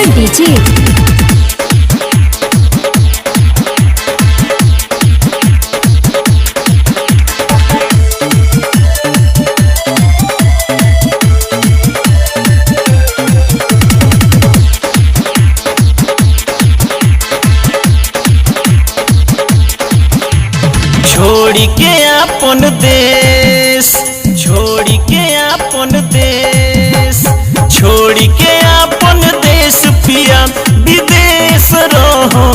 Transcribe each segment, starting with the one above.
Super DJ. छोड़ के अपन देश, छोड़ के अपन देश, छोड़ के अपन देश पिया विदेश रहो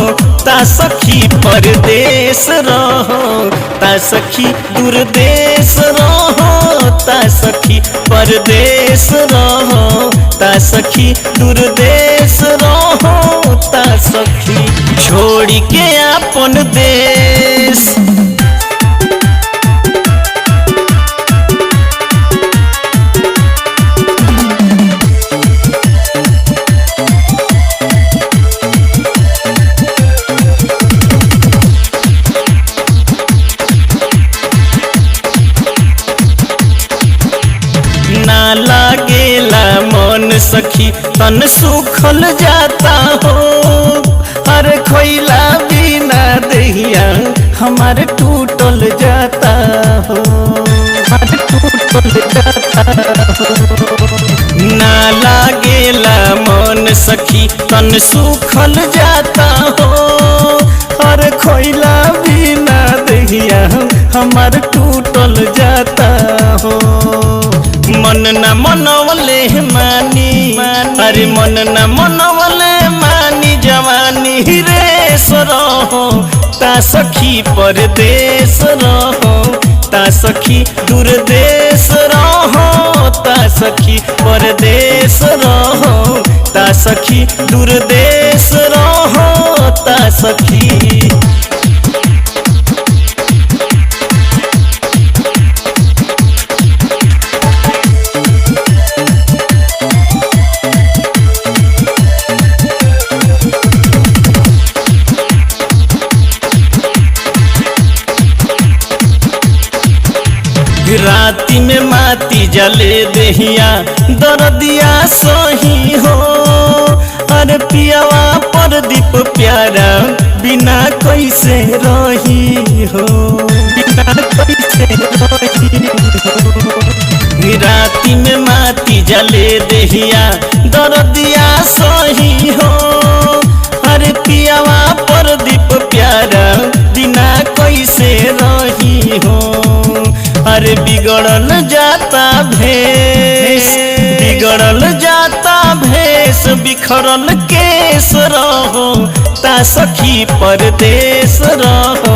ता सखी परदेश रहो ता सखी दूरदेश रहो ता सखी परदेश रहो ता सखी दूरदेश रहो ता सखी छोड़ के अपन देश। ना लागेला मन सखी तन सुखल जाता हो, अरे खोइला बिना दहिया हमारे टूटल जाता हो, हमारे टूटल जाता हो। ना लागेला मन सखी तन सुखल जाता हो, अरे खोइला बिना दहिया हमारे टूटल जाता हो। मन न मनवले मानी, अरे मन न मनवले मानी जवानी रेस रहो ता सखी परदेश रहो ता सखी दूरदेश रहो ता सखी परदेश रहो ता सखी दूरदेश रहो ता सखी। राती में माती जले दहिया दर्दिया सही हो, अरे पियावा परदीप प्यारा बिना कैसे रही हो, बिना कैसे रही हो। राती में माती जले दहिया दर्दिया सही हो, अरे पियावा परदीप प्यारा बिना कैसे रही हो। अरे बिगड़ल जाता भेष, बिगड़ल जाता भेष बिखरल केस रहो ता सखी परदेश रहो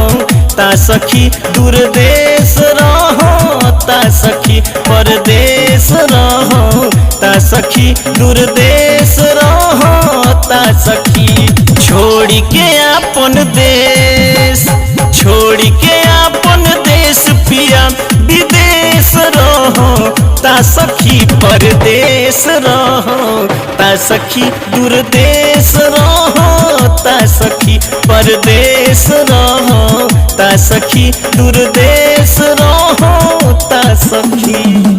ता सखी दूरदेश रहो ता सखी परदेश रहो ता सखी दूरदेश रहो ता सखी छोड़ के अपन देश, छोड़ के अपन देश पिया विदेश रहो ता सखी परदेश रहो ता सखी दूरदेश रहो ता सखी परदेश रहो ता सखी दूरदेश रहो ता सखी।